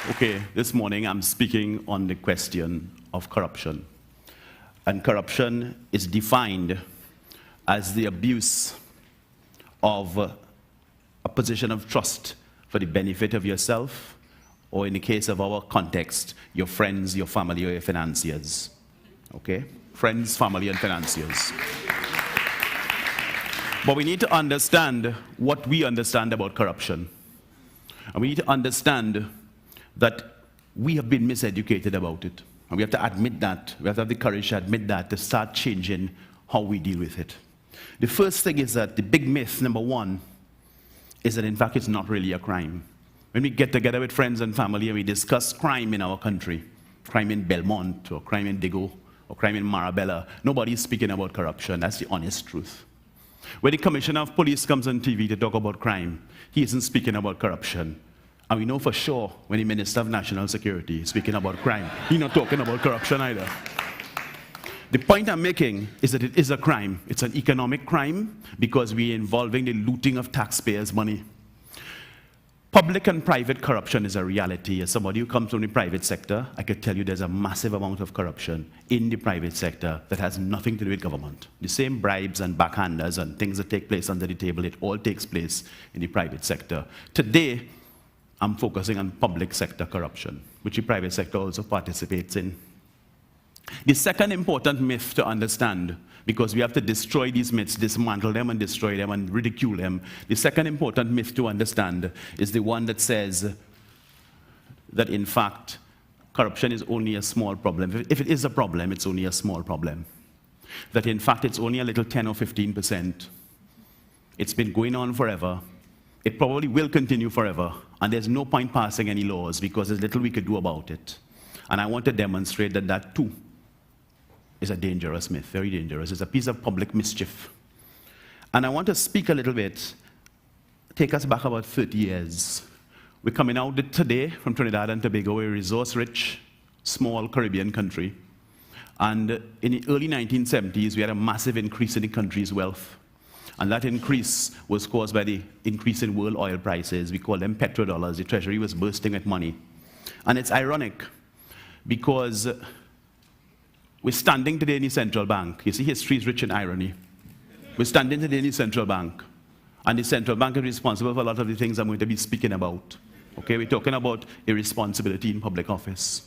Okay, this morning I'm speaking on the question of corruption. And corruption is defined as the abuse of a position of trust for the benefit of yourself, or in the case of our context, your friends, your family, or your financiers. Okay? Friends, family, and financiers. But we need to understand what we understand about corruption. And we need to understand that we have been miseducated about it. And we have to admit that. We have to have the courage to admit that, to start changing how we deal with it. The first thing is that the big myth, number one, is that in fact it's not really a crime. When we get together with friends and family and we discuss crime in our country, crime in Belmont, or crime in Digo, or crime in Marabella, nobody is speaking about corruption. That's the honest truth. When the commissioner of police comes on TV to talk about crime, he isn't speaking about corruption. And we know for sure when the Minister of National Security is speaking about crime, he's not talking about corruption either. The point I'm making is that it is a crime. It's an economic crime because we're involving the looting of taxpayers' money. Public and private corruption is a reality. As somebody who comes from the private sector, I could tell you there's a massive amount of corruption in the private sector that has nothing to do with government. The same bribes and backhanders and things that take place under the table, it all takes place in the private sector. Today, I'm focusing on public sector corruption, which the private sector also participates in. The second important myth to understand, because we have to destroy these myths, dismantle them and destroy them and ridicule them, the second important myth to understand is the one that says that in fact corruption is only a small problem. If it is a problem, it's only a small problem. That in fact it's only a little 10 or 15%. It's been going on forever. It probably will continue forever, and there's no point passing any laws because there's little we could do about it. And I want to demonstrate that that too is a dangerous myth, very dangerous. It's a piece of public mischief. And I want to speak a little bit, take us back about 30 years. We're coming out today from Trinidad and Tobago, a resource-rich, small Caribbean country. And in the early 1970s, we had a massive increase in the country's wealth. And that increase was caused by the increase in world oil prices. We call them petrodollars. The treasury was bursting with money. And it's ironic because we're standing today in the central bank. You see, history is rich in irony. We're standing today in the central bank. And the central bank is responsible for a lot of the things I'm going to be speaking about. Okay, we're talking about irresponsibility in public office.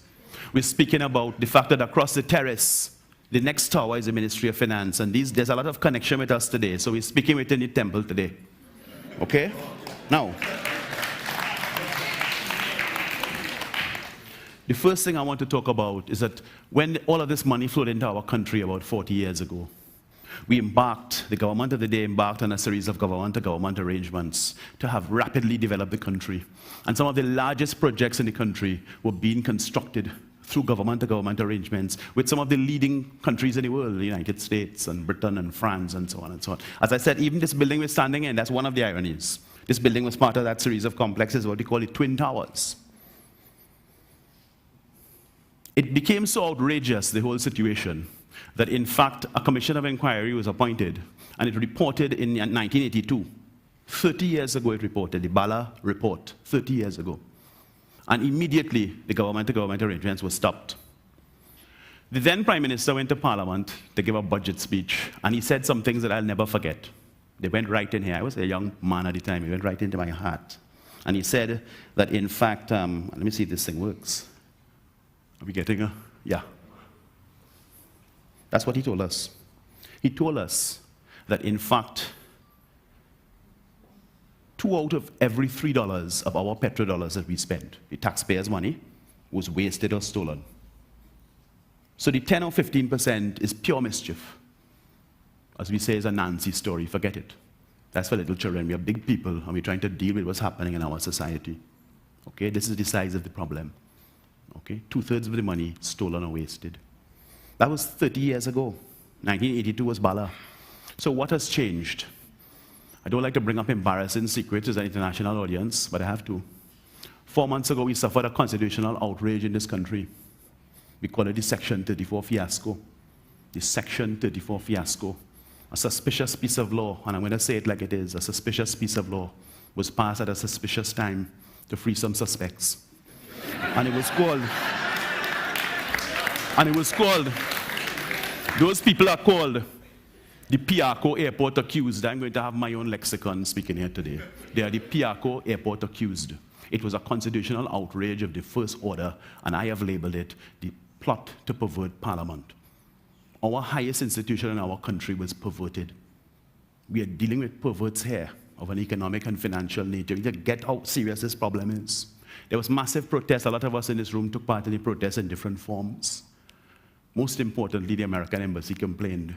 We're speaking about the fact that across the terrace, the next tower is the Ministry of Finance, and there's a lot of connection with us today, so we're speaking within the temple today. Okay? Now, the first thing I want to talk about is that when all of this money flowed into our country about 40 years ago, the government of the day embarked on a series of government-to-government arrangements to have rapidly developed the country. And some of the largest projects in the country were being constructed through government-to-government arrangements with some of the leading countries in the world, the United States and Britain and France and so on and so on. As I said, even this building we're standing in, that's one of the ironies. This building was part of that series of complexes, what we call the Twin Towers. It became so outrageous, the whole situation, that in fact a commission of inquiry was appointed, and it reported in 1982. 30 years ago it reported, the Bala report, 30 years ago. And immediately, the government-to-government arrangements were stopped. The then Prime Minister went to Parliament to give a budget speech, and he said some things that I'll never forget. They went right in here. I was a young man at the time. He went right into my heart. And he said that, in fact, let me see if this thing works. Are we getting a, yeah. That's what he told us. He told us that, in fact, 2 out of every $3 of our petrodollars that we spend, the taxpayers' money, was wasted or stolen. So the 10 or 15% is pure mischief. As we say, it's a Nancy story, forget it. That's for little children. We are big people, and we're trying to deal with what's happening in our society. Okay, this is the size of the problem. Okay, 2/3 of the money stolen or wasted. That was 30 years ago. 1982 was Bala. So what has changed? I don't like to bring up embarrassing secrets as an international audience, but I have to. 4 months ago, we suffered a constitutional outrage in this country. We call it the Section 34 fiasco. The Section 34 fiasco. A suspicious piece of law, and I'm going to say it like it is, a suspicious piece of law was passed at a suspicious time to free some suspects. And it was called, those people are called the Piarco Airport accused. I'm going to have my own lexicon speaking here today. They are the Piarco Airport accused. It was a constitutional outrage of the first order, and I have labeled it the plot to pervert Parliament. Our highest institution in our country was perverted. We are dealing with perverts here of an economic and financial nature. You get how serious this problem is. There was massive protest. A lot of us in this room took part in the protests in different forms. Most importantly, the American embassy complained.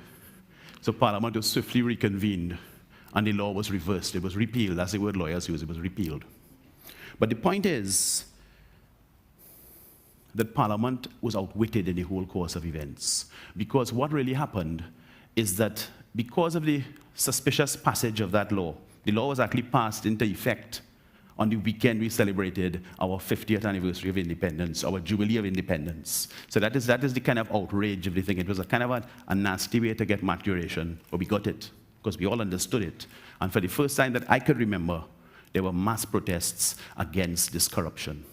So Parliament was swiftly reconvened, and the law was reversed. It was repealed. That's the word lawyers use. It was repealed. But the point is that Parliament was outwitted in the whole course of events. Because what really happened is that because of the suspicious passage of that law, the law was actually passed into effect on the weekend we celebrated our 50th anniversary of independence, our Jubilee of Independence. So that is the kind of outrage of the thing. It was a kind of a nasty way to get maturation, but we got it, because we all understood it. And for the first time that I could remember, there were mass protests against this corruption.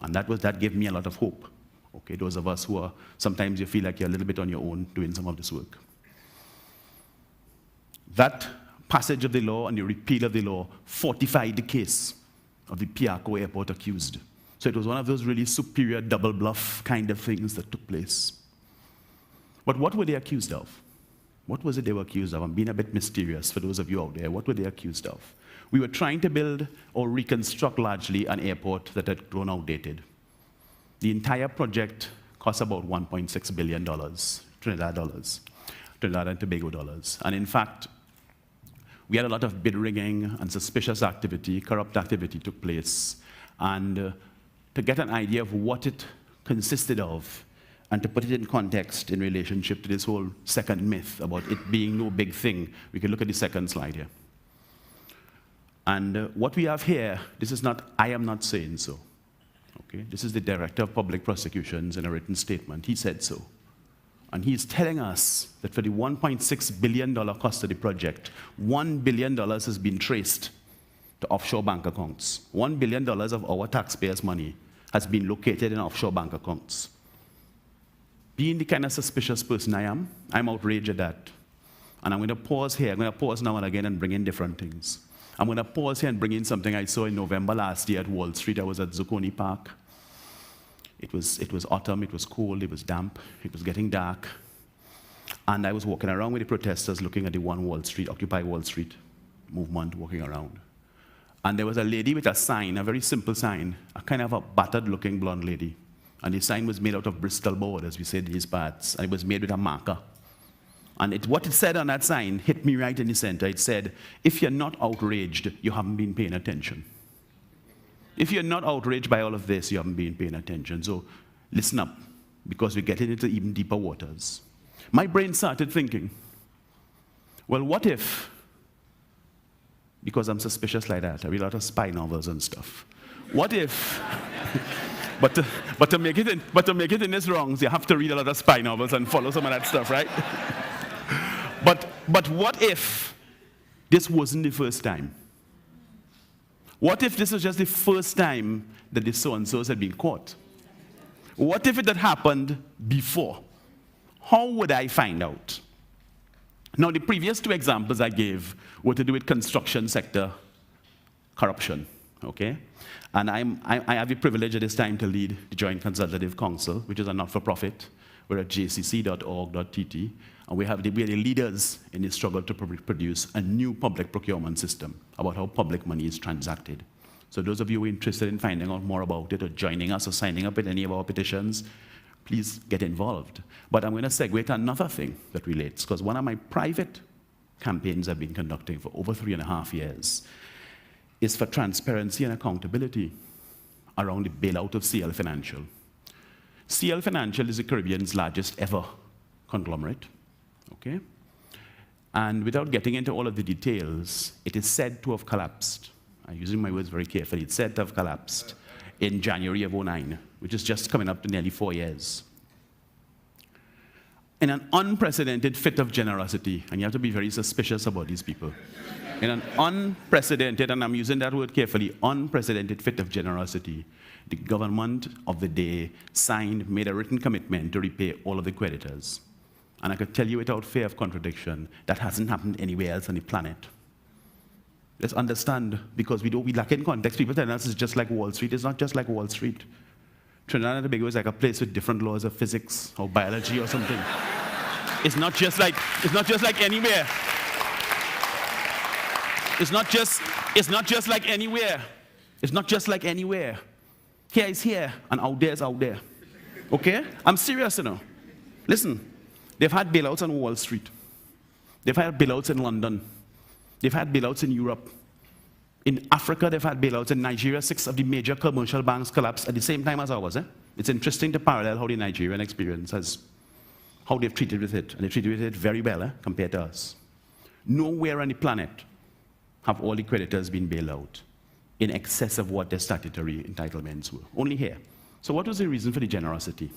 And that gave me a lot of hope. Okay, those of us who are, sometimes you feel like you're a little bit on your own doing some of this work. That passage of the law and the repeal of the law fortified the case of the Piarco Airport accused. So it was one of those really superior double bluff kind of things that took place. But what were they accused of? What was it they were accused of? I'm being a bit mysterious for those of you out there. What were they accused of? We were trying to build or reconstruct largely an airport that had grown outdated. The entire project cost about $1.6 billion, Trinidad and Tobago dollars. And in fact, we had a lot of bid rigging and suspicious activity, corrupt activity took place. And to get an idea of what it consisted of, and to put it in context in relationship to this whole second myth about it being no big thing, we can look at the second slide here. And what we have here, this is not, I am not saying so. Okay? This is the Director of Public Prosecutions in a written statement. He said so. And he's telling us that for the $1.6 billion cost of the project, $1 billion has been traced to offshore bank accounts. $1 billion of our taxpayers' money has been located in offshore bank accounts. Being the kind of suspicious person I am, I'm outraged at that. And I'm going to pause here. I'm going to pause now and again and bring in different things. I'm going to pause here and bring in something I saw in November last year at Wall Street. I was at Zucconi Park. It was autumn, it was cold, it was damp, it was getting dark. And I was walking around with the protesters looking at the One Wall Street, Occupy Wall Street movement, walking around. And there was a lady with a sign, a very simple sign, a kind of a battered-looking blonde lady. And the sign was made out of Bristol board, as we say in these parts, and it was made with a marker. And what it said on that sign hit me right in the center. It said, if you're not outraged, you haven't been paying attention. If you're not outraged by all of this, you haven't been paying attention. So listen up, because we're getting into even deeper waters. My brain started thinking, well, what if, because I'm suspicious like that, I read a lot of spy novels and stuff. What if, but to make it in this wrongs, you have to read a lot of spy novels and follow some of that stuff, right? But what if this wasn't the first time? What if this was just the first time that the so-and-sos had been caught? What if it had happened before? How would I find out? Now, the previous two examples I gave were to do with construction sector corruption, okay? And I have the privilege at this time to lead the Joint Consultative Council, which is a not-for-profit. We're at jcc.org.tt, and we are the leaders in the struggle to produce a new public procurement system about how public money is transacted. So those of you who are interested in finding out more about it or joining us or signing up with any of our petitions, please get involved. But I'm going to segue to another thing that relates, because one of my private campaigns I've been conducting for over 3.5 years is for transparency and accountability around the bailout of CL Financial. CL Financial is the Caribbean's largest ever conglomerate, okay? And without getting into all of the details, it is said to have collapsed. I'm using my words very carefully. It's said to have collapsed in January of '09, which is just coming up to nearly 4 years. In an unprecedented fit of generosity, and you have to be very suspicious about these people, in an unprecedented, and I'm using that word carefully, unprecedented fit of generosity, the government of the day made a written commitment to repay all of the creditors. And I could tell you without fear of contradiction, that hasn't happened anywhere else on the planet. Let's understand, because we lack in context. People tell us it's just like Wall Street. It's not just like Wall Street. Trinidad and Tobago is like a place with different laws of physics or biology or something. It's not just like anywhere. It's not just like anywhere. It's not just like anywhere. Here is here, and out there is out there. Okay? I'm serious, you know. Listen, they've had bailouts on Wall Street. They've had bailouts in London. They've had bailouts in Europe. In Africa, they've had bailouts. In Nigeria, 6 of the major commercial banks collapsed at the same time as ours. It's interesting to parallel how the Nigerian experience has, how they've treated with it. And they've treated with it very well compared to us. Nowhere on the planet have all the creditors been bailed out in excess of what their statutory entitlements were. Only here. So what was the reason for the generosity?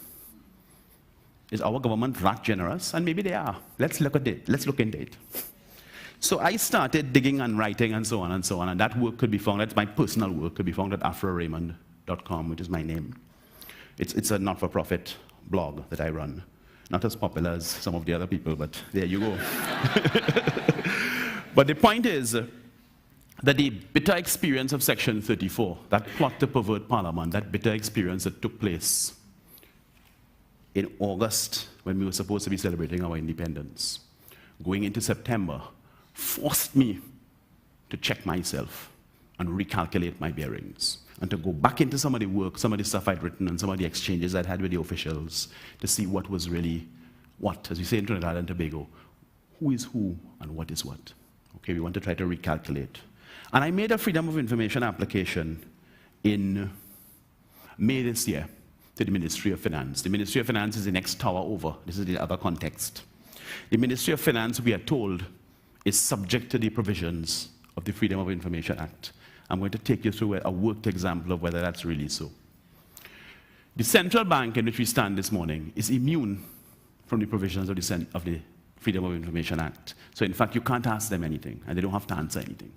Is our government that generous? And maybe they are. Let's look at it. Let's look into it. So I started digging and writing and so on, and that work could be found, that's my personal work, could be found at afraraymond.com, which is my name. It's a not-for-profit blog that I run. Not as popular as some of the other people, but there you go. But the point is that the bitter experience of Section 34, that plot to pervert Parliament, that bitter experience that took place in August when we were supposed to be celebrating our independence, going into September, forced me to check myself and recalculate my bearings and to go back into some of the work, some of the stuff I'd written and some of the exchanges I'd had with the officials to see what was really what, as we say in Trinidad and Tobago, who is who and what is what. Okay, we want to try to recalculate. And I made a Freedom of Information application in May this year to the Ministry of Finance. The Ministry of Finance is the next tower over. This is the other context. The Ministry of Finance, we are told, is subject to the provisions of the Freedom of Information Act. I'm going to take you through a worked example of whether that's really so. The central bank in which we stand this morning is immune from the provisions of the Freedom of Information Act. So in fact, you can't ask them anything, and they don't have to answer anything.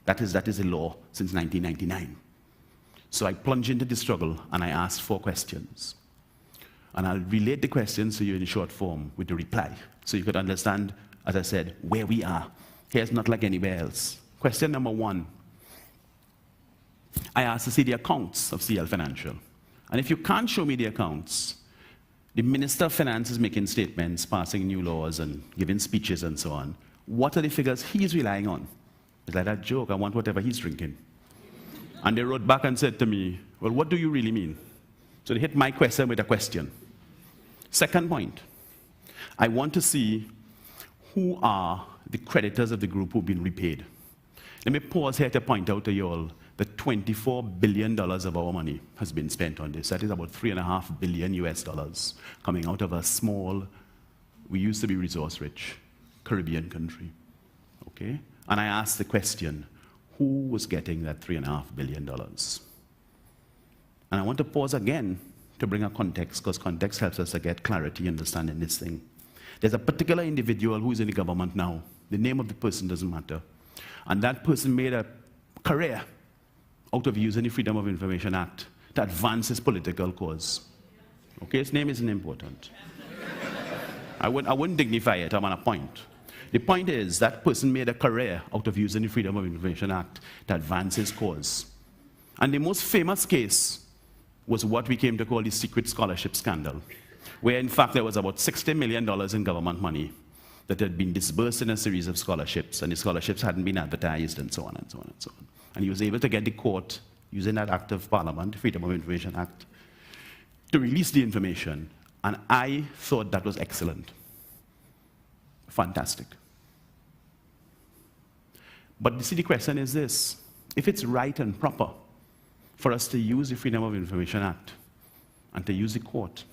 That is the law since 1999. So I plunged into the struggle, and I asked 4 questions. And I'll relate the questions to you in short form with the reply, so you could understand, as I said, where we are. Here's not like anywhere else. Question number 1. I asked to see the accounts of CL Financial. And if you can't show me the accounts, the Minister of Finance is making statements, passing new laws, and giving speeches and so on. What are the figures he's relying on? It's like that joke, I want whatever he's drinking. And they wrote back and said to me, well, what do you really mean? So they hit my question with a question. Second point, I want to see who are the creditors of the group who've been repaid. Let me pause here to point out to you all that $24 billion of our money has been spent on this. That is about $3.5 billion US dollars coming out of a small, we used to be resource-rich, Caribbean country. Okay? And I asked the question, who was getting that $3.5 billion? And I want to pause again to bring a context, because context helps us to get clarity in understanding this thing. There's a particular individual who is in the government now. The name of the person doesn't matter. And that person made a career out of using the Freedom of Information Act to advance his political cause. Okay, his name isn't important. I wouldn't dignify it, I'm on a point. The point is, that person made a career out of using the Freedom of Information Act to advance his cause. And the most famous case was what we came to call the secret scholarship scandal, where in fact there was about $60 million in government money that had been disbursed in a series of scholarships, and the scholarships hadn't been advertised, and so on and so on and so on. And he was able to get the court, using that act of Parliament, Freedom of Information Act, to release the information. And I thought that was excellent. Fantastic. But you see, the question is this: if it's right and proper for us to use the Freedom of Information Act and to use the court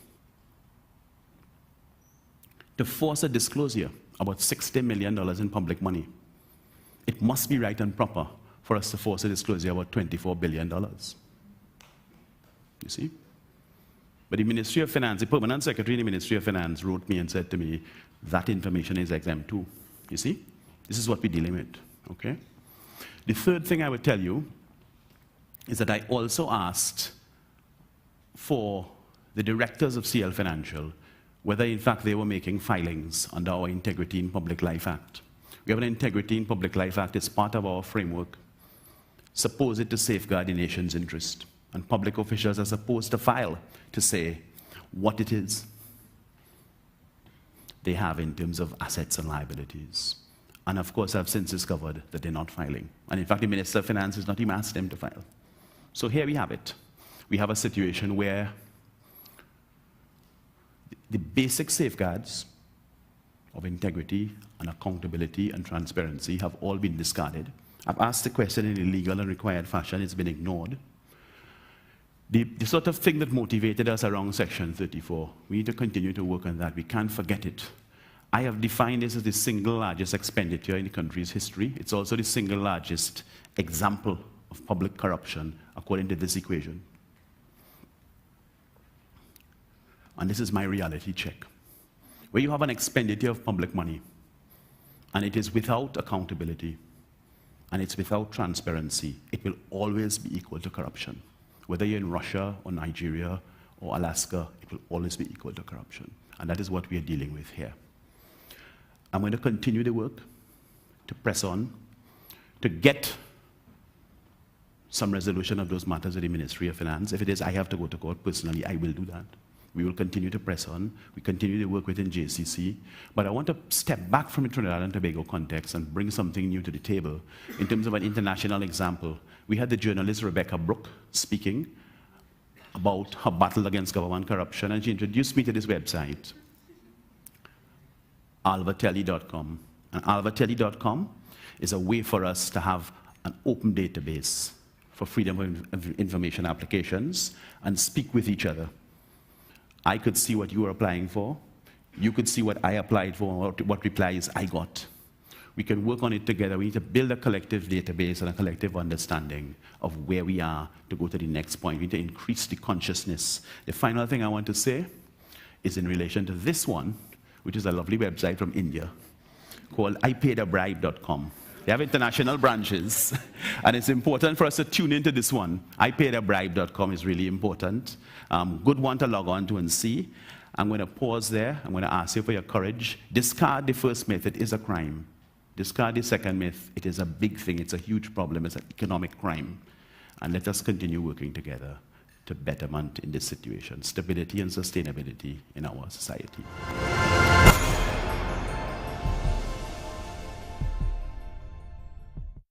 to force a disclosure about $60 million in public money, it must be right and proper for us to force a disclosure about $24 billion. you see. But the Ministry of Finance, the permanent secretary in the Ministry of Finance wrote me and said to me, that information is exempt too, you see. This is what we're dealing with, okay? The third thing I would tell you is that I also asked for the directors of CL Financial whether in fact they were making filings under our Integrity in Public Life Act. We have an Integrity in Public Life Act. It's part of our framework, supposed to safeguard the nation's interest. And public officials are supposed to file to say what it is they have in terms of assets and liabilities. And of course, I've since discovered that they're not filing. And in fact, the Minister of Finance has not even asked them to file. So here we have it. We have a situation where the basic safeguards of integrity and accountability and transparency have all been discarded. I've asked the question in a legal and required fashion. It's been ignored. The sort of thing that motivated us around Section 34, we need to continue to work on that. We can't forget it. I have defined this as the single largest expenditure in the country's history. It's also the single largest example of public corruption according to this equation. And this is my reality check. Where you have an expenditure of public money, and it is without accountability, and it's without transparency, it will always be equal to corruption. Whether you're in Russia or Nigeria or Alaska, it will always be equal to corruption. And that is what we are dealing with here. I'm going to continue the work, to press on, to get some resolution of those matters at the Ministry of Finance. If it is I have to go to court personally, I will do that. We will continue to press on. We continue to work within JCC. But I want to step back from the Trinidad and Tobago context and bring something new to the table. In terms of an international example, we had the journalist Rebecca Brooke speaking about her battle against government corruption, and she introduced me to this website, alvatelli.com. And alvatelli.com is a way for us to have an open database for freedom of information applications and speak with each other. I could see what you were applying for. You could see what I applied for, what replies I got. We can work on it together. We need to build a collective database and a collective understanding of where we are to go to the next point. We need to increase the consciousness. The final thing I want to say is in relation to this one, which is a lovely website from India called ipaidabbribe.com. They have international branches, and it's important for us to tune into this one. ipaidabbribe.com is really important. Good one to log on to and see. I'm going to pause there. I'm going to ask you for your courage. Discard the first myth, it is a crime. Discard the second myth, it is a big thing. It's a huge problem. It's an economic crime. And let us continue working together to betterment in this situation, stability and sustainability in our society.